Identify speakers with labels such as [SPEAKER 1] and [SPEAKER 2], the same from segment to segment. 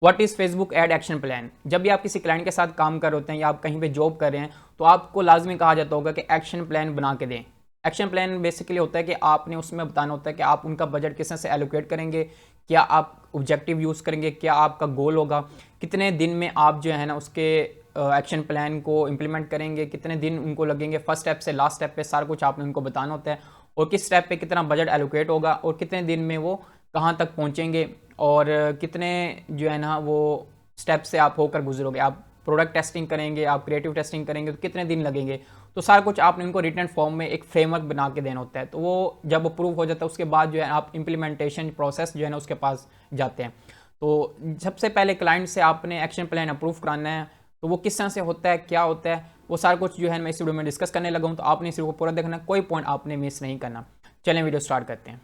[SPEAKER 1] What is Facebook ad action plan. जब भी आप किसी क्लाइंट के साथ काम कर रहे होते हैं या आप कहीं पे जॉब कर रहे हैं तो आपको लाजमी कहा जाता होगा कि एक्शन प्लान बना के दें। एक्शन प्लान बेसिकली होता है कि आपने उसमें बताना होता है कि आप उनका बजट किस तरह से एलोकेट करेंगे, क्या आप ऑब्जेक्टिव यूज़ करेंगे, क्या आपका गोल होगा, कितने दिन में आप जो है ना उसके एक्शन प्लान को इम्प्लीमेंट करेंगे, कितने दिन उनको लगेंगे फर्स्ट स्टेप से लास्ट स्टेप पे, सारा कुछ आपने उनको बताना होता है। और किस स्टेप पे कितना बजट एलोकेट होगा और कितने दिन में वो कहाँ तक पहुँचेंगे और कितने जो है ना वो स्टेप से आप होकर गुजरोगे। आप प्रोडक्ट टेस्टिंग करेंगे, आप क्रिएटिव टेस्टिंग करेंगे तो कितने दिन लगेंगे। तो सारा कुछ आपने उनको रिटन फॉर्म में एक फ्रेमवर्क बना के देना होता है। तो वो जब अप्रूव हो जाता है उसके बाद जो है आप इम्प्लीमेंटेशन प्रोसेस जो है ना उसके पास जाते हैं। तो सबसे पहले क्लाइंट से आपने एक्शन प्लान अप्रूव कराना है। तो वो किस तरह से होता है, क्या होता है, वो सारा कुछ जो है मैं इस वीडियो में डिस्कस करने लगा हूँ। तो आपने इस वीडियो को पूरा देखना, कोई पॉइंट आपने मिस नहीं करना। चलें वीडियो स्टार्ट करते हैं।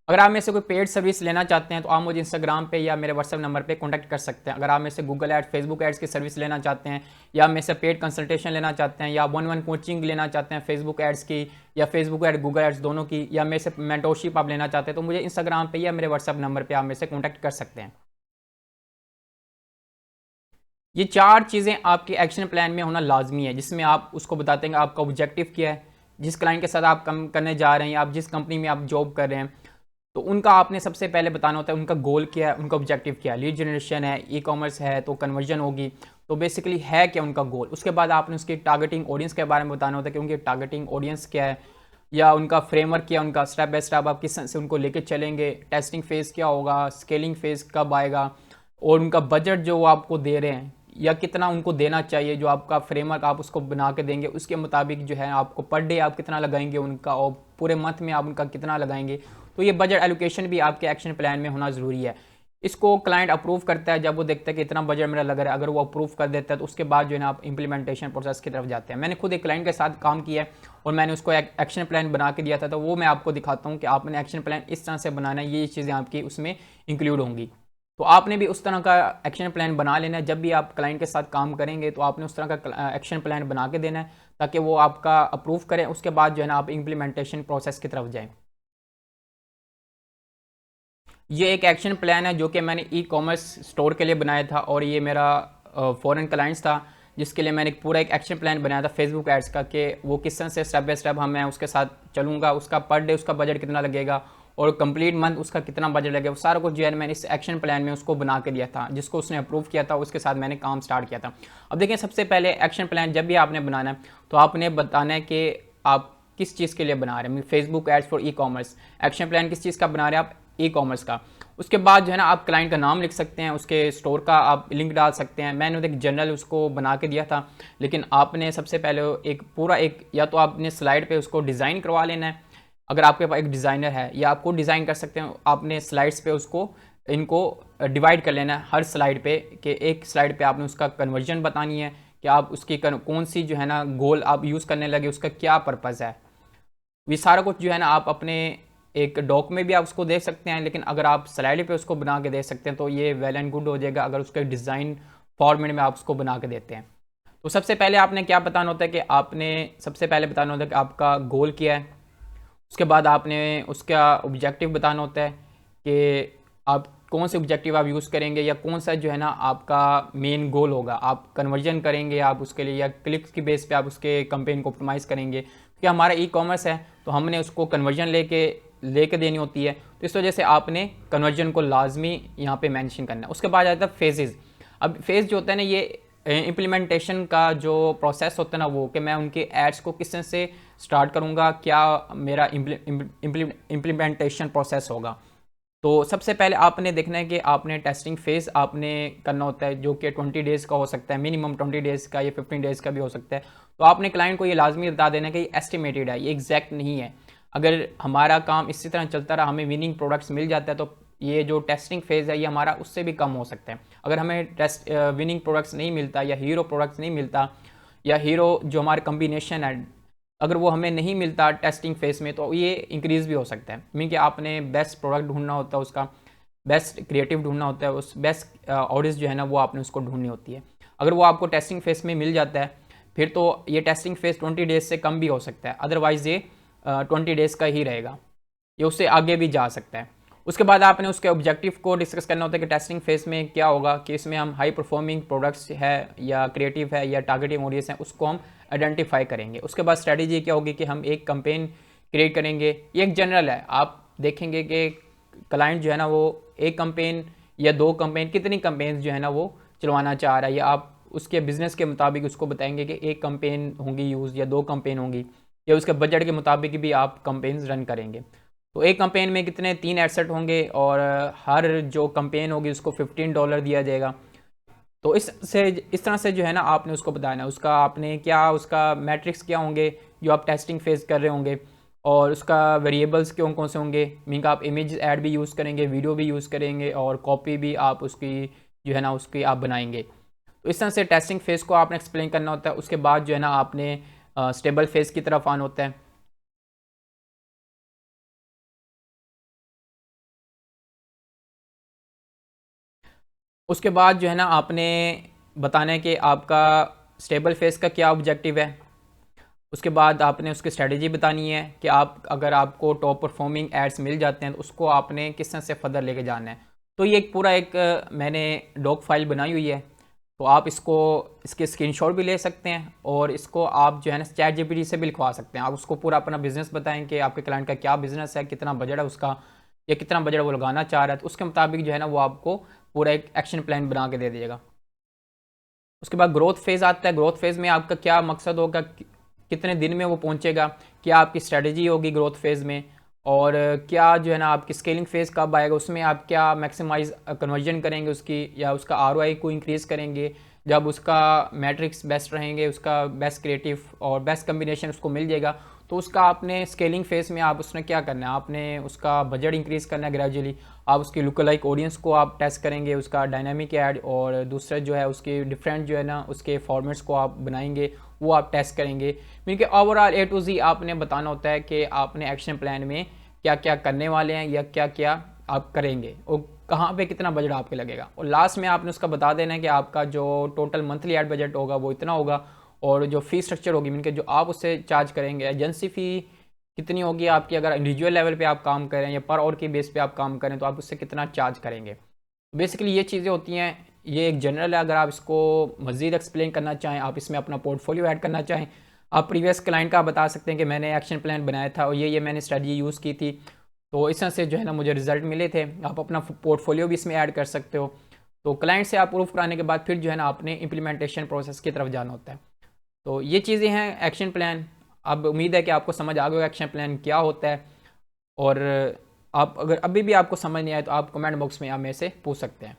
[SPEAKER 1] अगर आप में से कोई पेड सर्विस लेना चाहते हैं तो आप मुझे इंस्टाग्राम पे या मेरे व्हाट्सएप नंबर पे कांटेक्ट कर सकते हैं। अगर आप में से गूगल एड्स, फेसबुक एड्स की सर्विस लेना चाहते हैं या में से पेड कंसल्टेशन लेना चाहते हैं या 1-1 कोचिंग लेना चाहते हैं फेसबुक एड्स की या फेसबुक एड गूगल एड्स दोनों की, या में से मेंटोरशिप आप लेना चाहते हैं तो मुझे इंस्टाग्राम पे या मेरे व्हाट्सएप नंबर पर आप में से कॉन्टैक्ट कर सकते हैं। ये 4 चीज़ें आपके एक्शन प्लान में होना लाजमी है, जिसमें आप उसको बताते हैं आपका ऑब्जेक्टिव क्या है, जिस क्लाइंट के साथ आप काम करने जा रहे हैं या आप जिस कंपनी में आप जॉब कर रहे हैं तो उनका आपने सबसे पहले बताना होता है उनका गोल क्या है, उनका ऑब्जेक्टिव क्या है। लीड जनरेशन है, ई कॉमर्स है तो कन्वर्जन होगी, तो बेसिकली है क्या उनका गोल। उसके बाद आपने उसकी टारगेटिंग ऑडियंस के बारे में बताना होता है कि उनकी टारगेटिंग ऑडियंस क्या है या उनका फ्रेमवर्क क्या है, उनका स्टेप बाय स्टेप आप किस तरह से उनको लेके चलेंगे, टेस्टिंग फेज़ क्या होगा, स्केलिंग फेज़ कब आएगा और उनका बजट जो वो आपको दे रहे हैं या कितना उनको देना चाहिए, जो आपका फ्रेमवर्क आप उसको बना के देंगे उसके मुताबिक जो है आपको पर डे आप कितना लगाएंगे उनका और पूरे मंथ में आप उनका कितना लगाएंगे। तो ये बजट एलोकेशन भी आपके एक्शन प्लान में होना ज़रूरी है। इसको क्लाइंट अप्रूव करता है जब वो देखता है कि इतना बजट मेरा लग रहा है। अगर वो अप्रूव कर देता है तो उसके बाद जो है ना आप इंप्लीमेंटेशन प्रोसेस की तरफ जाते हैं। मैंने खुद एक क्लाइंट के साथ काम किया है और मैंने उसको एक एक्शन प्लान बना के दिया था, तो वो मैं आपको दिखाता हूँ कि आपने एक्शन प्लान इस तरह से बनाना है, ये चीज़ें आपकी उसमें इंक्लूड होंगी। तो आपने भी उस तरह का एक्शन प्लान बना लेना है। जब भी आप क्लाइंट के साथ काम करेंगे तो आपने उस तरह का एक्शन प्लान बना के देना है ताकि वो आपका अप्रूव करें। उसके बाद जो है ना आप इम्प्लीमेंटेशन प्रोसेस की तरफ जाएं। ये एक एक्शन प्लान है जो कि मैंने ई कॉमर्स स्टोर के लिए बनाया था और ये मेरा फॉरेन क्लाइंट्स था जिसके लिए मैंने पूरा एक एक्शन प्लान बनाया था फेसबुक एड्स का कि वो किस तरह से स्टेप बाय स्टेप मैं उसके साथ चलूँगा, उसका पर डे उसका बजट कितना लगेगा और कंप्लीट मंथ उसका कितना बजट लगेगा। वो सारा कुछ जो है मैंने इस एक्शन प्लान में उसको बना के दिया था, जिसको उसने अप्रूव किया था उसके साथ मैंने काम स्टार्ट किया था। अब देखिए सबसे पहले एक्शन प्लान जब भी आपने बनाना है तो आपने बताना है कि आप किस चीज़ के लिए बना रहे हैं। Facebook ads for e commerce action plan किस चीज़ का बना रहे हैं आप, ई कॉमर्स का। उसके बाद जो है ना आप क्लाइंट का नाम लिख सकते हैं, उसके स्टोर का आप लिंक डाल सकते हैं। मैंने एक जनरल उसको बना के दिया था, लेकिन आपने सबसे पहले एक पूरा एक या तो आपने स्लाइड पे उसको डिज़ाइन करवा लेना है अगर आपके पास एक डिज़ाइनर है, या आपको डिज़ाइन कर सकते हैं। आपने स्लाइड्स पे उसको इनको डिवाइड कर लेना है हर स्लाइड पे कि एक स्लाइड पे आपने उसका कन्वर्जन बतानी है कि आप उसकी कौन सी जो है ना गोल आप यूज़ करने लगे, उसका क्या पर्पज़ है। ये सारा कुछ जो है ना आप अपने एक डॉक में भी आप उसको दे सकते हैं, लेकिन अगर आप स्लाइड पे उसको बना के दे सकते हैं तो ये वेल एंड गुड हो जाएगा अगर उसके डिज़ाइन फॉर्मेट में आप उसको बना के देते हैं। तो सबसे पहले आपने क्या बताना होता है कि आपने सबसे पहले बताना होता है कि आपका गोल क्या है। उसके बाद आपने उसका ऑब्जेक्टिव बताना होता है कि आप कौन से ऑब्जेक्टिव आप यूज़ करेंगे या कौन सा जो है ना आपका मेन गोल होगा। आप कन्वर्जन करेंगे आप उसके लिए या क्लिक्स की बेस पे आप उसके कैंपेन को ऑप्टिमाइज़ करेंगे, क्योंकि हमारा ई कॉमर्स है तो हमने उसको कन्वर्जन लेके देनी होती है। तो इस वजह से आपने कन्वर्जन को लाजमी यहाँ पे मेंशन करना है। उसके बाद आता है फेजेज़। अब फेज़ जो होता है ना ये इम्प्लीमेंटेशन का जो प्रोसेस होता है ना वो कि मैं उनके एड्स को किस तरह से स्टार्ट करूँगा, क्या मेरा इम्प्लीमेंटेशन प्रोसेस होगा। तो सबसे पहले आपने देखना है कि आपने टेस्टिंग फेज़ आपने करना होता है जो कि 20 डेज़ का हो सकता है, मिनिमम 20 डेज़ का या 15 डेज़ का भी हो सकता है। तो आपने क्लाइंट को ये लाजमी बता देना कि ये एस्टिमेटेड है, ये एग्जैक्ट नहीं है। अगर हमारा काम इसी तरह चलता रहा, हमें विनिंग प्रोडक्ट्स मिल जाता है तो ये जो टेस्टिंग फेज़ है ये हमारा उससे भी कम हो सकता है। अगर हमें विनिंग प्रोडक्ट्स नहीं मिलता या हीरो प्रोडक्ट्स नहीं मिलता या हीरो जो हमारे कम्बिनेशन है अगर वो हमें नहीं मिलता टेस्टिंग फेज़ में तो ये इंक्रीज़ भी हो सकता है। मीन कि आपने बेस्ट प्रोडक्ट ढूंढना होता है, उसका बेस्ट क्रिएटिव ढूंढना होता है, उस बेस्ट ऑडियंस जो है ना वो आपने उसको ढूंढनी होती है। अगर वो आपको टेस्टिंग फेज़ में मिल जाता है फिर तो ये टेस्टिंग फेज़ 20 डेज़ से कम भी हो सकता है, अदरवाइज़ ये 20 डेज़ का ही रहेगा, ये उससे आगे भी जा सकता है। उसके बाद आपने उसके ऑब्जेक्टिव को डिस्कस करना होता है कि टेस्टिंग फेज में क्या होगा, कि इसमें हम हाई परफॉर्मिंग प्रोडक्ट्स है या क्रिएटिव है या टारगेटिंग ऑडियंस है, उसको हम आइडेंटिफाई करेंगे। उसके बाद स्ट्रेटजी क्या होगी कि हम एक कंपेन क्रिएट करेंगे। ये एक जनरल है, आप देखेंगे कि क्लाइंट जो है ना वो एक कंपेन या दो कंपेन, कितनी कंपेन्स जो है ना वो चलवाना चाह रहा है, या आप उसके बिजनेस के मुताबिक उसको बताएंगे कि एक कंपेन होंगी यूज़ या दो कंपेन होंगी, या उसके बजट के मुताबिक भी आप कंपेन्स रन करेंगे। तो एक कंपेन में कितने 3 एसेट होंगे और हर जो कंपेन होगी उसको $15 दिया जाएगा। तो इस तरह से जो है ना आपने उसको बताना है, उसका आपने क्या, उसका मैट्रिक्स क्या होंगे जो आप टेस्टिंग फेज कर रहे होंगे, और उसका वेरिएबल्स कौन कौन से होंगे। मीन का आप इमेज ऐड भी यूज़ करेंगे, वीडियो भी यूज़ करेंगे, और कॉपी भी आप उसकी जो है ना उसकी आप बनाएंगे। तो इस तरह से टेस्टिंग फेज़ को आपने एक्सप्लेन करना होता है। उसके बाद जो है ना आपने स्टेबल फेज़ की तरफ आना होता है। उसके बाद जो है ना आपने बताना है कि आपका स्टेबल फेज़ का क्या ऑब्जेक्टिव है। उसके बाद आपने उसकी स्ट्रेटजी बतानी है कि आप अगर आपको टॉप परफॉर्मिंग एड्स मिल जाते हैं तो उसको आपने किस तरह से फर्दर लेके जाना है। तो ये एक पूरा एक मैंने डॉक फाइल बनाई हुई है, तो आप इसको इसके स्क्रीनशॉट भी ले सकते हैं, और इसको आप जो है ना चैट जीपीटी से भी लिखवा सकते हैं। आप उसको पूरा अपना बिजनेस बताएं कि आपके क्लाइंट का क्या बिजनेस है, कितना बजट है उसका, या कितना बजट वो लगाना चाह रहा है, तो उसके मुताबिक जो है ना वो आपको पूरा एक एक्शन प्लान बना के दे देगा। उसके बाद ग्रोथ फेज़ आता है। ग्रोथ फेज़ में आपका क्या मकसद होगा, कितने दिन में वो पहुंचेगा, क्या आपकी स्ट्रेटजी होगी ग्रोथ फेज़ में, और क्या जो है ना आपकी स्केलिंग फेज़ कब आएगा, उसमें आप क्या मैक्सिमाइज कन्वर्जन करेंगे उसकी, या उसका आरओआई को इंक्रीज़ करेंगे जब उसका मैट्रिक्स बेस्ट रहेंगे, उसका बेस्ट क्रिएटिव और बेस्ट कम्बिनेशन उसको मिल जाएगा। तो उसका आपने स्केलिंग फेज़ में आप उसने क्या करना है, आपने उसका बजट इंक्रीज़ करना है ग्रेजुअली। आप उसकी लुक लाइक ऑडियंस को आप टेस्ट करेंगे, उसका डायनामिक ऐड, और दूसरा जो है उसके डिफरेंट जो है ना उसके फॉर्मेट्स को आप बनाएंगे, वो आप टेस्ट करेंगे। क्योंकि ओवरऑल A to Z आपने बताना होता है कि आपने एक्शन प्लान में क्या क्या करने वाले हैं या क्या क्या आप करेंगे, और कहाँ पे कितना बजट आपके लगेगा। और लास्ट में आपने उसका बता देना है कि आपका जो टोटल मंथली एड बजट होगा वो इतना होगा, और जो फी स्ट्रक्चर होगी मीन के जो आप उससे चार्ज करेंगे, एजेंसी फ़ी कितनी होगी आपकी, अगर इंडिविजुअल लेवल पे आप काम करें या पर आवर के बेस पे आप काम करें तो आप उससे कितना चार्ज करेंगे। बेसिकली ये चीज़ें होती हैं। ये एक जनरल है, अगर आप इसको मज़ीद एक्सप्लेन करना चाहें, आप इसमें अपना पोर्टफोलियो ऐड करना चाहें, आप प्रीवियस क्लाइंट का बता सकते हैं कि मैंने एक्शन प्लान बनाया था और ये मैंने स्ट्रेटजी यूज़ की थी, तो इस तरह से जो है ना मुझे रिजल्ट मिले थे। आप अपना पोर्टफोलियो भी इसमें ऐड कर सकते हो। तो क्लाइंट से आप प्रूफ कराने के बाद फिर जो है ना आपने इम्प्लीमेंटेशन प्रोसेस की तरफ जाना होता है। तो ये चीज़ें हैं एक्शन प्लान। अब उम्मीद है कि आपको समझ आ गया एक्शन प्लान क्या होता है, और आप अगर अभी भी आपको समझ नहीं आए तो आप कमेंट बॉक्स में आप मेरे से पूछ सकते हैं।